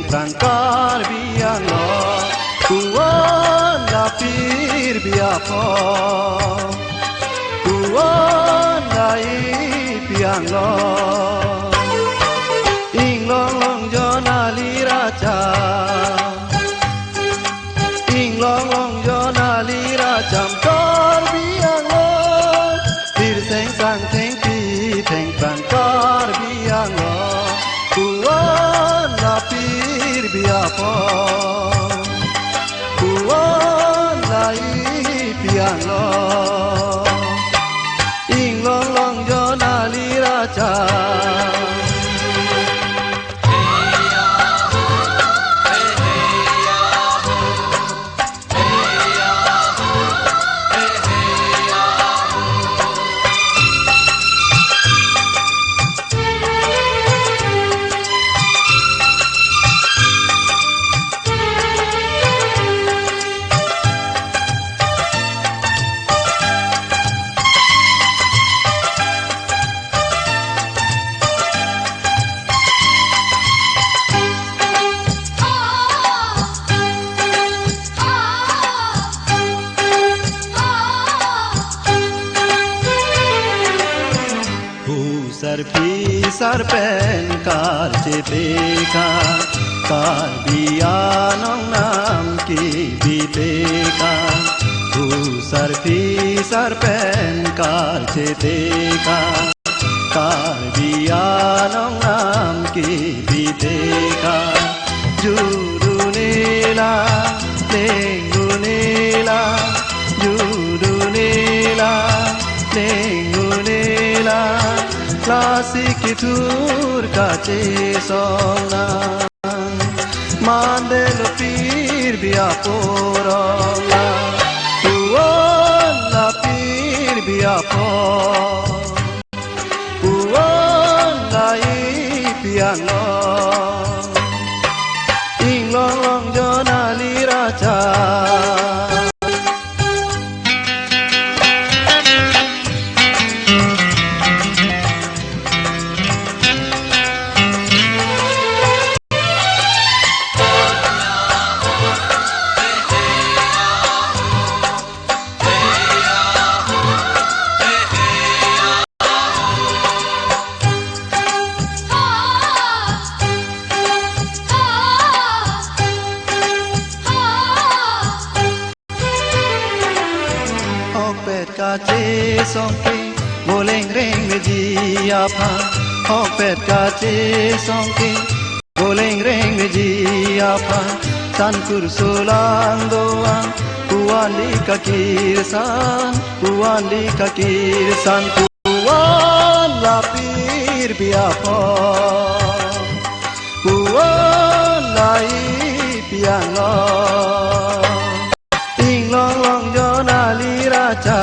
Tangkar biang lo Tuan lapir biapo Tuan lai biang lo Ing long long jona li raja Ing long long jona li raja Tor biang lo Bir seng sang theng pi theng tangkar biang lo Tuan lapir biapo Tuan lai biang lo Ing long long jona li raja Pisar pen kar cepeka kar bianong nam ki bipeka Pusar pisar pen kar cepeka kar bianong nam ki bipeka Judu nila lengu nila Judu nila lengu nila Klasik tur kace sona Mandelo pir biaporona Tuan lapir biapo Tuan lai piano Ing long long jona li raja Kace songke boleng reng meji apa Hok pet kace songke boleng reng meji apa Tan kursulang doang Tuan di kakirsan Tuan di kakirsan Tuan lapir biapo Tuan lai piano Ing long long jona li raja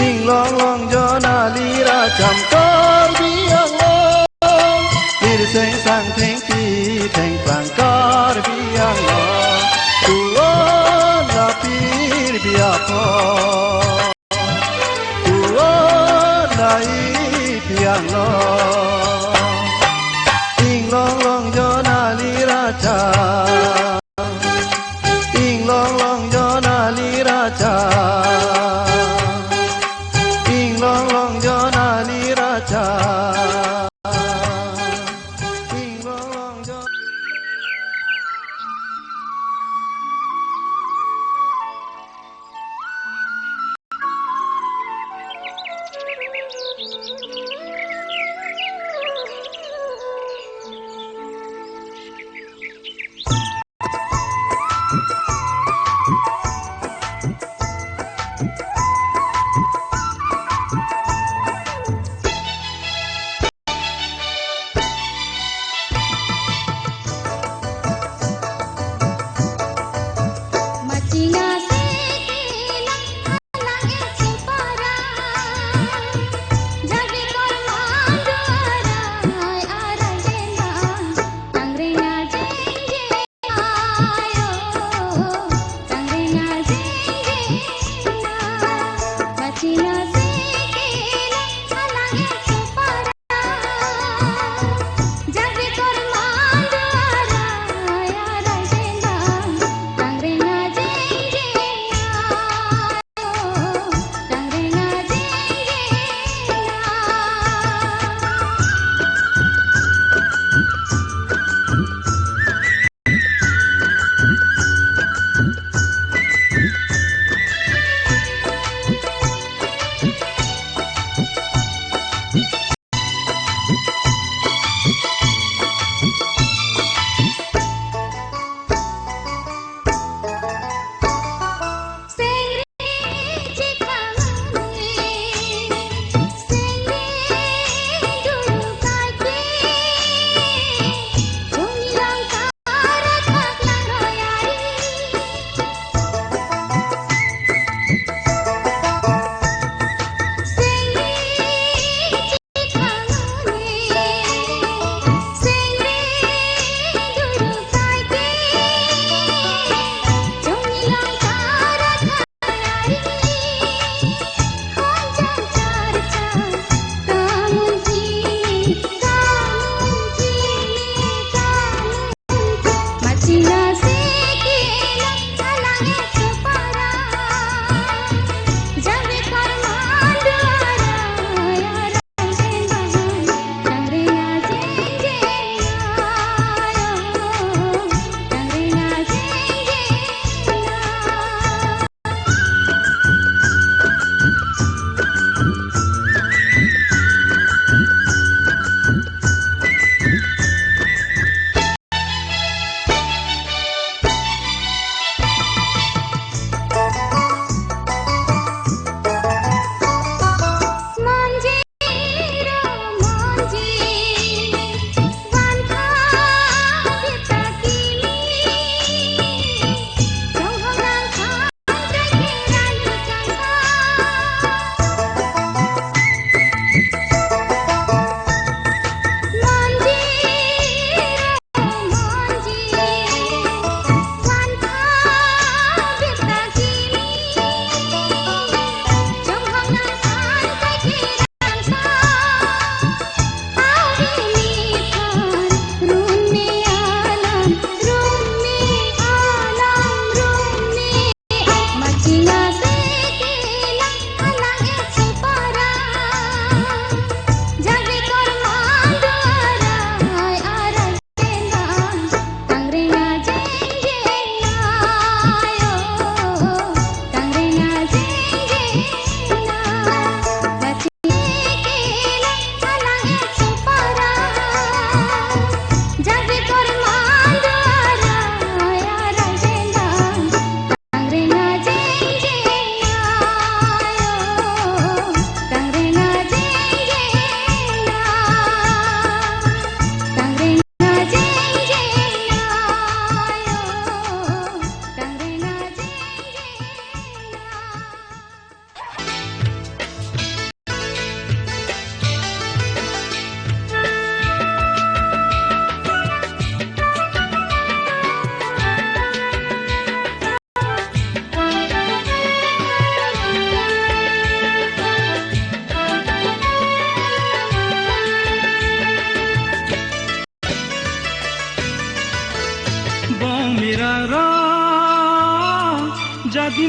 Ing long long jona li raja Kar biang lo Bir seng sang theng pi theng pang kar biang lo Tuan lapir biapo Tuan lai biang lo Ing long long jona li raja Long long jona li raja Ing long long jona li raja Ing long long jona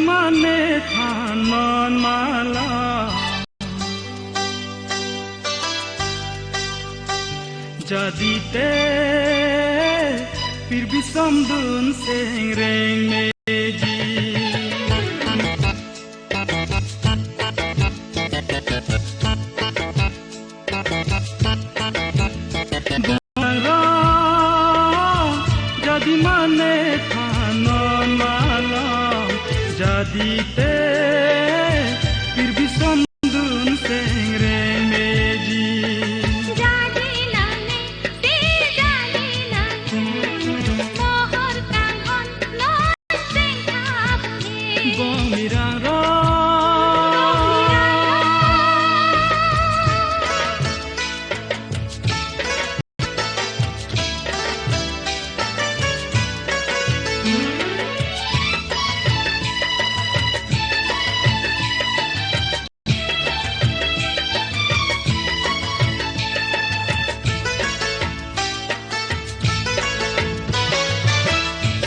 mane thanon mala jadi te फिर भी समदुन सेंग्रेंग मेजी Bunga jadi mane thanon malam jadi te फिर भी समदुन सेंग्रेंग मेजी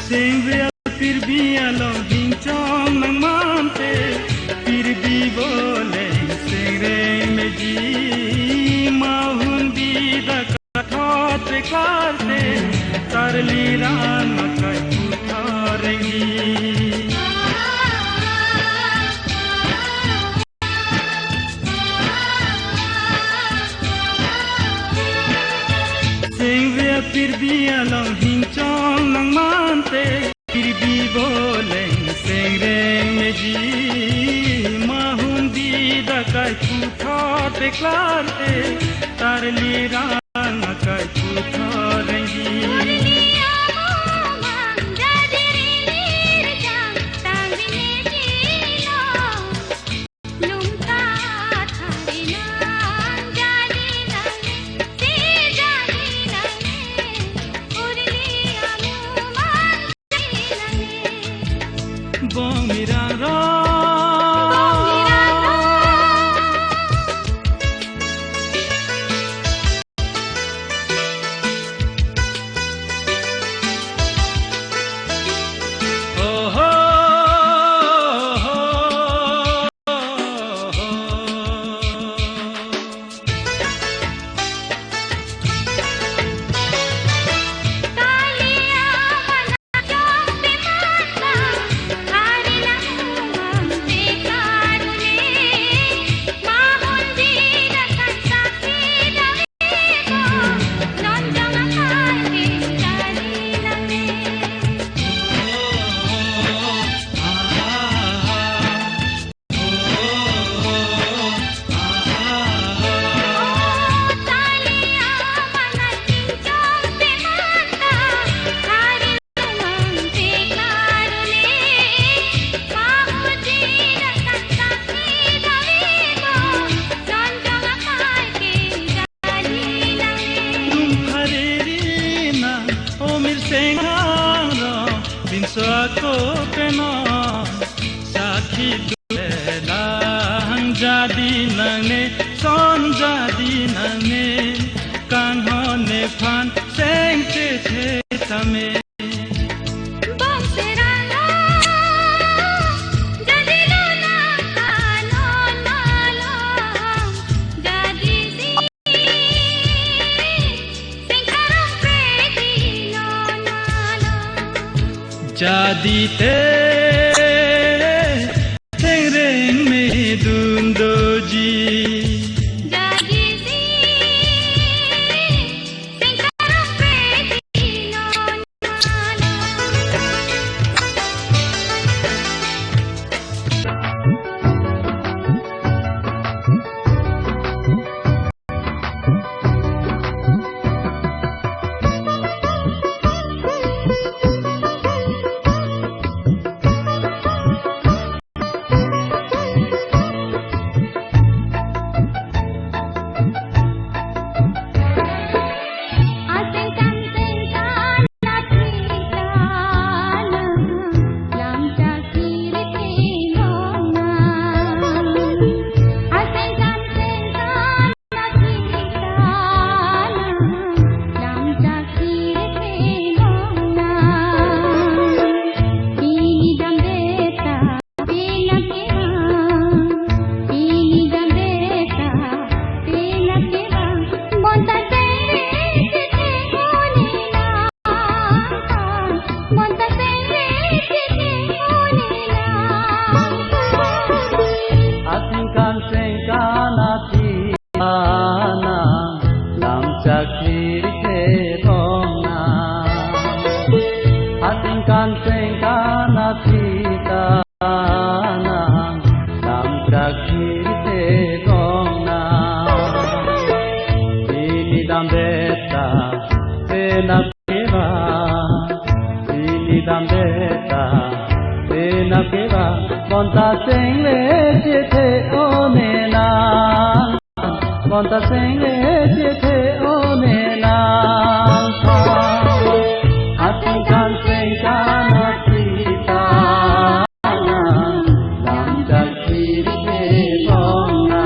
Sengre फिर भी along hincong nang mante फिर भी बोले sengre में जी mahun bida kathot karte tarli ran makai utharengi Sengre फिर भी along hincong nang mante फिर भी बोले सेंग्रेंग में जी mahun bida kai kuthot klarte tarli ran makai utharengi Bong mirara Binsuako pena sakhi duelang jadi nane son jadi nane kanhone phan seng te tame jadi te tengreng me dundoji jadi si singkarang preti non Bonta sing le chithe one na Bonta sing le chithe one na Ating kan sing kana sita Lam jak kiri bonna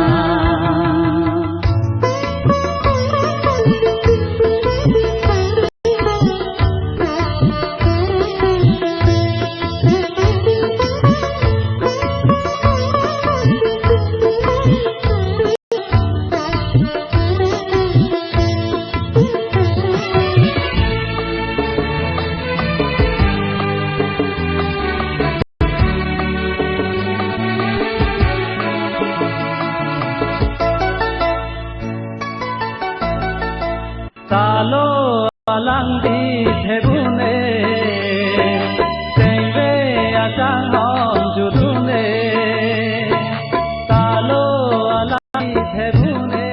Talo alang di thebune Sengve asang hong judune Talo alang di thebune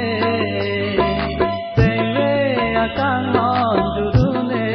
Sengve asang hong judune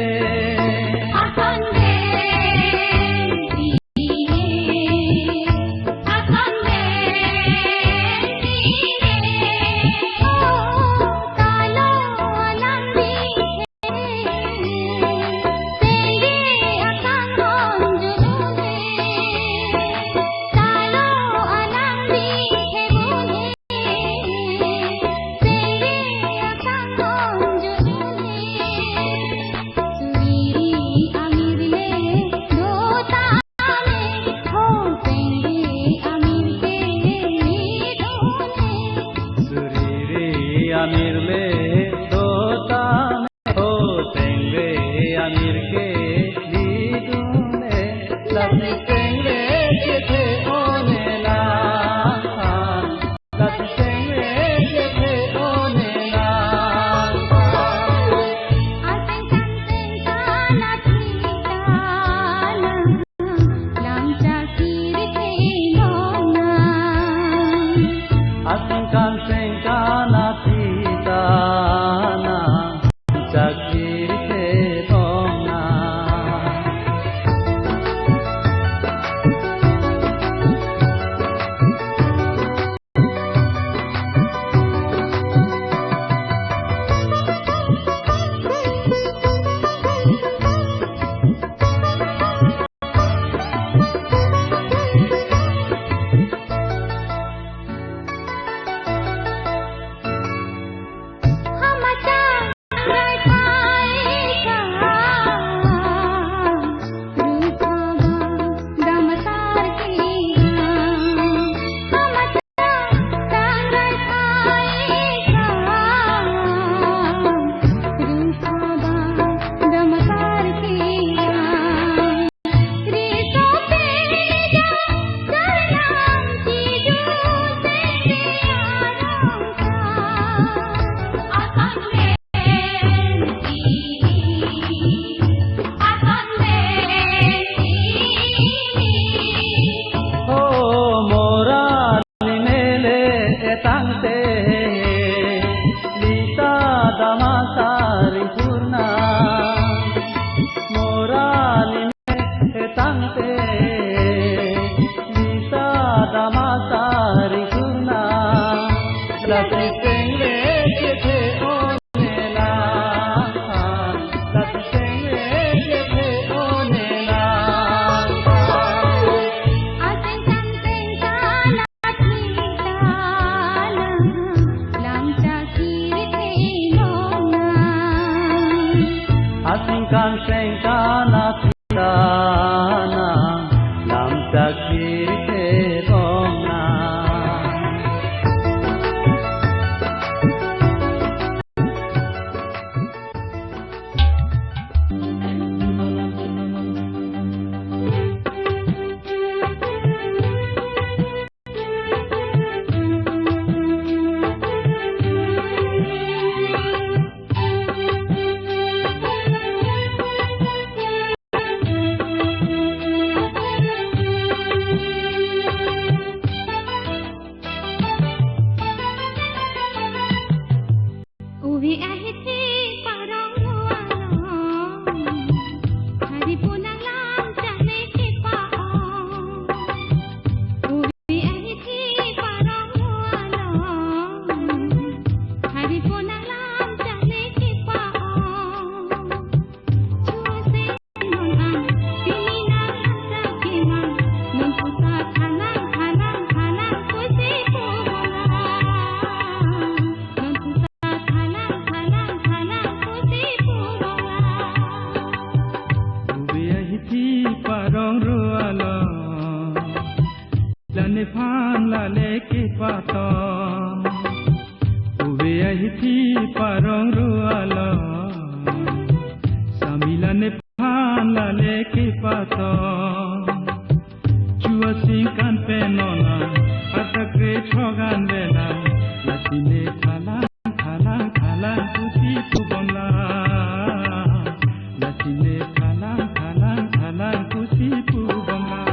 Amir le dota me ho tengve amir ke lidune lati tengve chithe one na lati tengve chithe one na Asing kan sing kana sita lam jak kiri bonna Asing kan sing kana Tana Jakir te bonna Asingkan sengkana tana lam tak kiri te bonna samilane phan la le ke pato ube ahiti parong ruala samilane phan la le ke pato chua singkan penona atakre thogan bela latine thala puti pubamla latine thala puti pubamla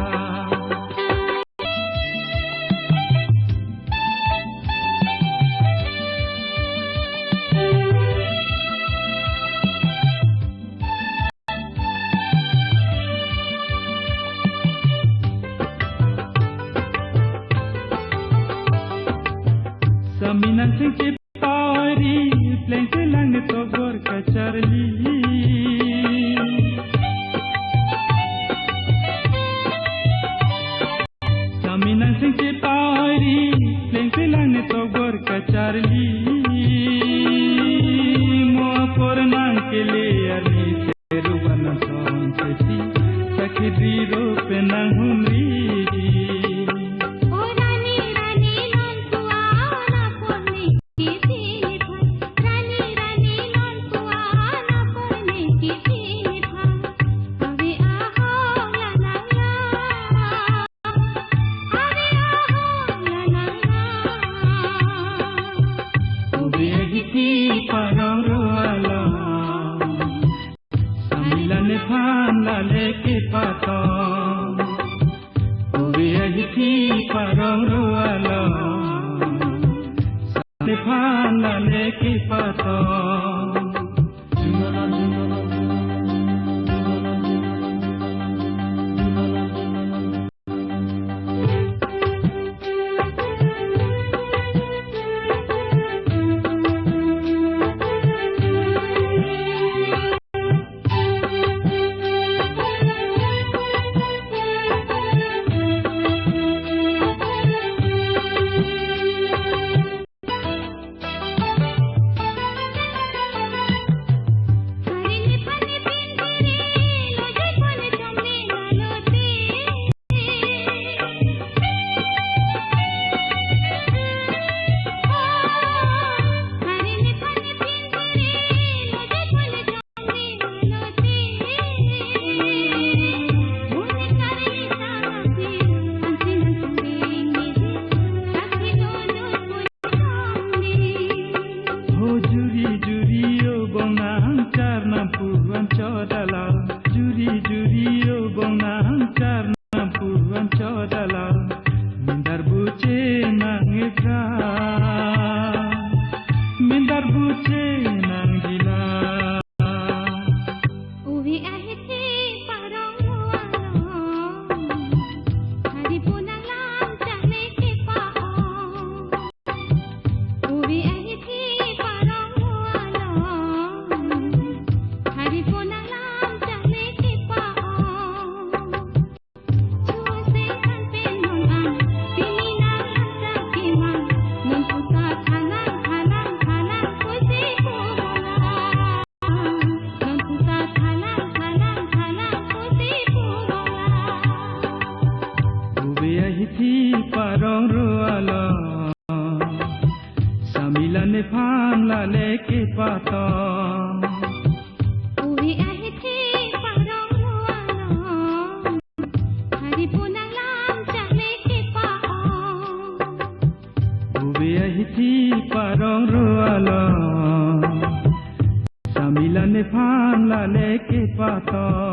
Saminang sing cipari pleng selang togor kacarli Saminang sing cipari pleng selang togor kacarli mo pornang kele arni seru bana son seti sakhi ro penang humri parong ruala samilane phan la le ke pato ube ahiti parong ruala samilane phan la le ke pato Mindar buce nang gila Uwi ahiti parong rualo Hari punang lam cahne ke pao Uwi ahiti parong rualo Hari punang lam cahne ke pao Chua sengkan penongan Pininang hasa kimang Nun puta thalang puti pubamla Nun puta thalang puti pubamla ube ahiti parong ruala samilane phan la le ke pato Uwi ahiti parong rualo Hari punang lam cahne ke pao ube ahiti parong ruala samilane phan la le ke pato